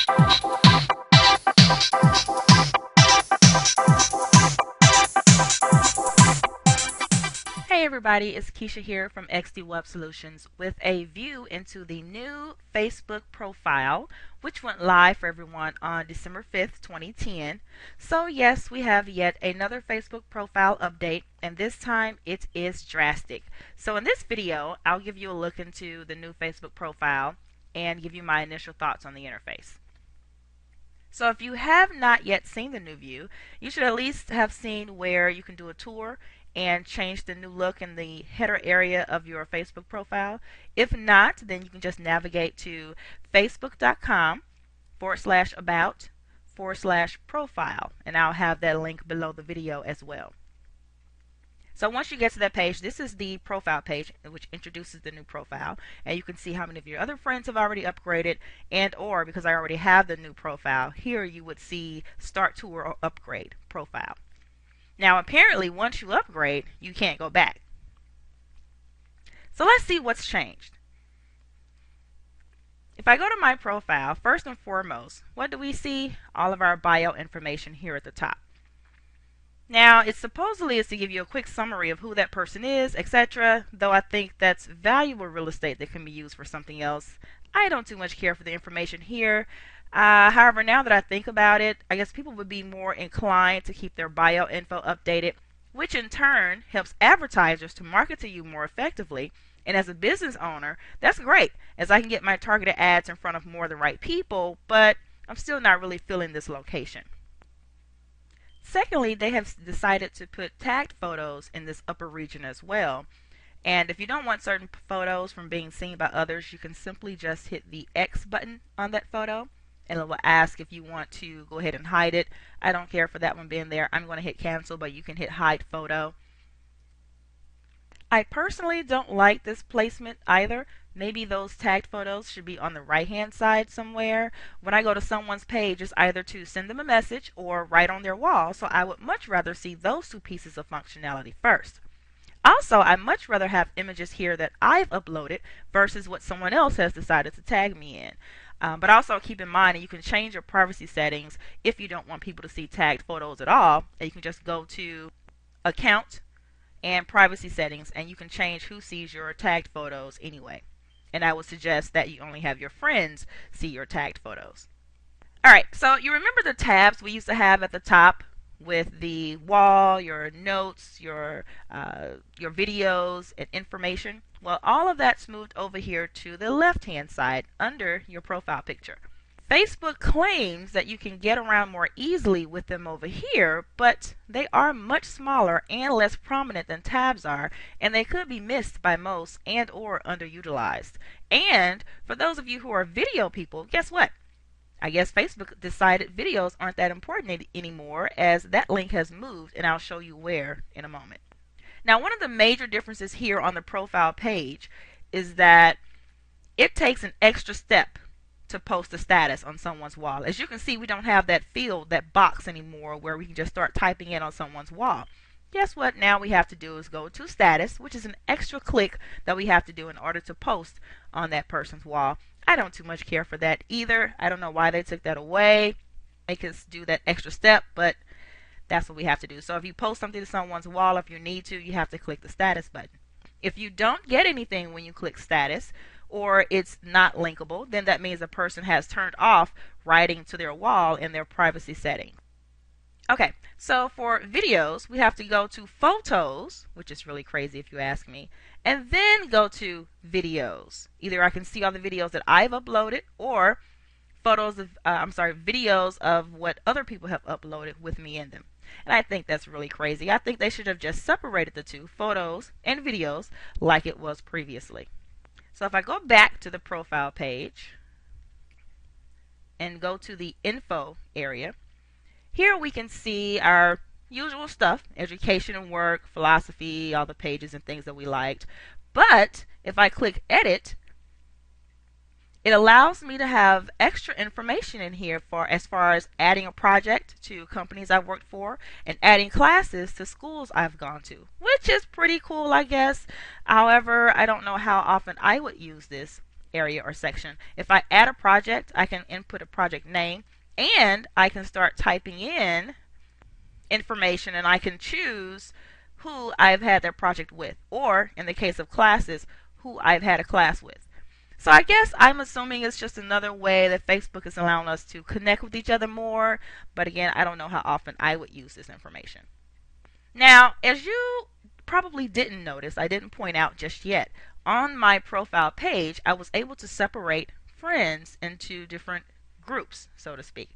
Hey everybody, it's Keisha here from XD Web Solutions with a view into the new Facebook profile, which went live for everyone on December 5th, 2010. So yes, we have yet another Facebook profile update, and this time it is drastic. So in this video, I'll give you a look into the new Facebook profile and give you my initial thoughts on the interface. So if you have not yet seen the new view, you should at least have seen where you can do a tour and change the new look in the header area of your Facebook profile. If not, then you can just navigate to facebook.com/about/profile, and I'll have that link below the video as well. So once you get to that page, this is the profile page, which introduces the new profile, and you can see how many of your other friends have already upgraded, and or because I already have the new profile, here you would see start tour or upgrade profile. Now apparently once you upgrade, you can't go back. So let's see what's changed. If I go to my profile, first and foremost, what do we see? All of our bio information here at the top. Now, it supposedly is to give you a quick summary of who that person is, etc., though I think that's valuable real estate that can be used for something else. I don't too much care for the information here. However, now that I think about it, I guess people would be more inclined to keep their bio info updated, which in turn helps advertisers to market to you more effectively. And as a business owner, that's great, as I can get my targeted ads in front of more of the right people, but I'm still not really feeling this location. Secondly, they have decided to put tagged photos in this upper region as well. And if you don't want certain photos from being seen by others, you can simply just hit the X button on that photo, and it will ask if you want to go ahead and hide it. I don't care for that one being there. I'm going to hit cancel, but you can hit hide photo. I personally don't like this placement either. Maybe those tagged photos should be on the right hand side somewhere. When I go to someone's page, it's either to send them a message or right on their wall, so I would much rather see those two pieces of functionality first. Also, I much rather have images here that I've uploaded versus what someone else has decided to tag me in. But also keep in mind that you can change your privacy settings if you don't want people to see tagged photos at all. And you can just go to Account and Privacy Settings, and you can change who sees your tagged photos anyway. And I would suggest that you only have your friends see your tagged photos. Alright, so you remember the tabs we used to have at the top with the wall, your notes, your videos, and information? Well, all of that's moved over here to the left-hand side under your profile picture. Facebook claims that you can get around more easily with them over here, but they are much smaller and less prominent than tabs are, and they could be missed by most and or underutilized. And for those of you who are video people, guess what? I guess Facebook decided videos aren't that important anymore, as that link has moved, and I'll show you where in a moment. Now, one of the major differences here on the profile page is that it takes an extra step to post a status on someone's wall. As you can see, we don't have that field, that box anymore where we can just start typing in on someone's wall. Guess what? Now we have to do is go to status, which is an extra click that we have to do in order to post on that person's wall. I don't too much care for that either. I don't know why they took that away, make us do that extra step, but that's what we have to do. So if you post something to someone's wall, if you need to, you have to click the status button. If you don't get anything when you click status, or it's not linkable, then that means a person has turned off writing to their wall in their privacy settings. Okay, so for videos, we have to go to Photos, which is really crazy if you ask me, and then go to Videos. Either I can see all the videos that I've uploaded, or videos of what other people have uploaded with me in them. And I think that's really crazy. I think they should have just separated the two, photos and videos, like it was previously. So if I go back to the profile page and go to the info area, here we can see our usual stuff, education and work, philosophy, all the pages and things that we liked. But if I click edit, it allows me to have extra information in here for as far as adding a project to companies I've worked for and adding classes to schools I've gone to, which is pretty cool, I guess. However, I don't know how often I would use this. area or section. If I add a project, I can input a project name, and I can start typing in information, and I can choose who I've had that project with, or in the case of classes, who I've had a class with. So I guess I'm assuming it's just another way that Facebook is allowing us to connect with each other more, but again, I don't know how often I would use this information. Now, as you probably didn't notice, I didn't point out just yet, on my profile page, I was able to separate friends into different groups, so to speak.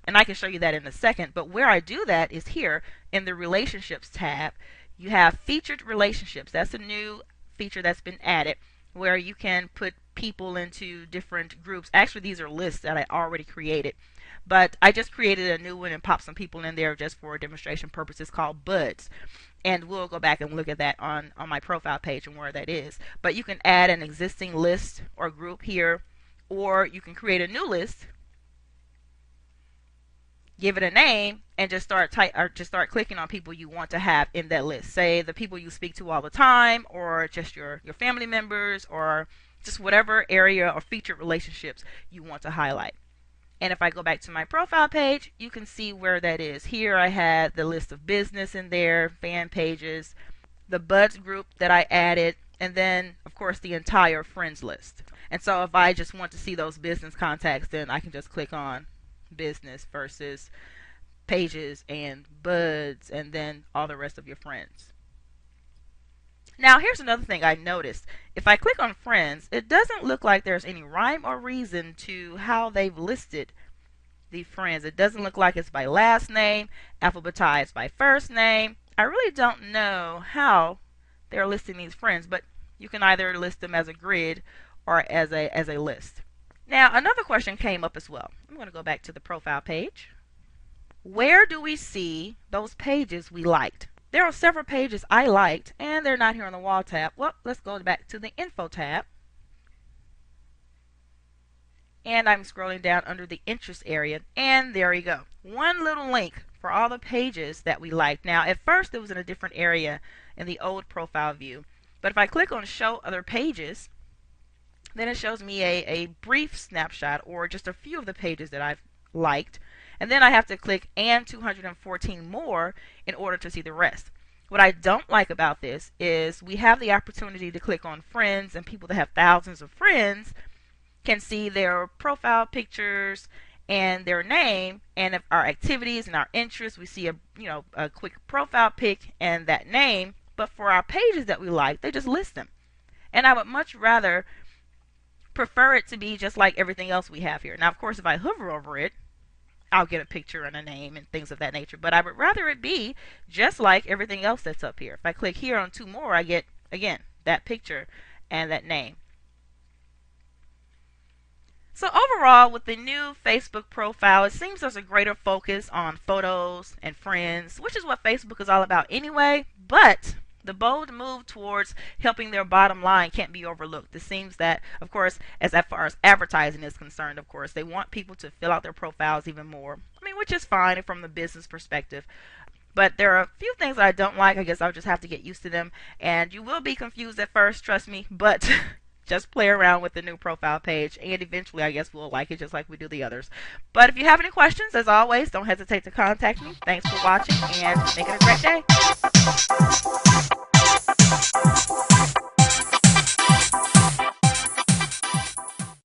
And I can show you that in a second, but where I do that is here in the Relationships tab. You have Featured Relationships. That's a new feature that's been added where you can put people into different groups. Actually, these are lists that I already created, but I just created a new one and popped some people in there just for demonstration purposes called Buds. And we'll go back and look at that on my profile page and where that is. But you can add an existing list or group here, or you can create a new list, give it a name, and just start clicking on people you want to have in that list. Say the people you speak to all the time, or just your family members, or just whatever area or featured relationships you want to highlight. And if I go back to my profile page, you can see where that is. Here I had the list of business in there, fan pages, the Buds group that I added, and then of course the entire friends list. And so if I just want to see those business contacts, then I can just click on business versus pages and Buds, and then all the rest of your friends. Now here's another thing I noticed. If I click on friends, it doesn't look like there's any rhyme or reason to how they've listed the friends. It doesn't look like it's by last name, alphabetized by first name. I really don't know how they're listing these friends, but you can either list them as a grid or as a list. Now another question came up as well. I'm going to go back to the profile page. Where do we see those pages we liked? There are several pages I liked, and they're not here on the Wall tab. Well, let's go back to the Info tab. And I'm scrolling down under the Interest area, and there you go. One little link for all the pages that we liked. Now, at first, it was in a different area in the old profile view. But if I click on Show Other Pages, then it shows me a brief snapshot, or just a few of the pages that I've liked. And then I have to click and 214 more in order to see the rest. What I don't like about this is we have the opportunity to click on friends, and people that have thousands of friends can see their profile pictures and their name, and if our activities and our interests, we see a quick profile pic and that name. But for our pages that we like, they just list them. And I would much rather prefer it to be just like everything else we have here. Now, of course, if I hover over it, I'll get a picture and a name and things of that nature. But I would rather it be just like everything else that's up here. If I click here on two more, I get, again, that picture and that name. So overall, with the new Facebook profile, it seems there's a greater focus on photos and friends, which is what Facebook is all about anyway. But the bold move towards helping their bottom line can't be overlooked. It seems that, of course, as far as advertising is concerned, of course, they want people to fill out their profiles even more. I mean, which is fine from the business perspective. But there are a few things that I don't like. I guess I'll just have to get used to them. And you will be confused at first, trust me. But just play around with the new profile page, and eventually I guess we'll like it just like we do the others. But if you have any questions, as always, don't hesitate to contact me. Thanks for watching, and make it a great day.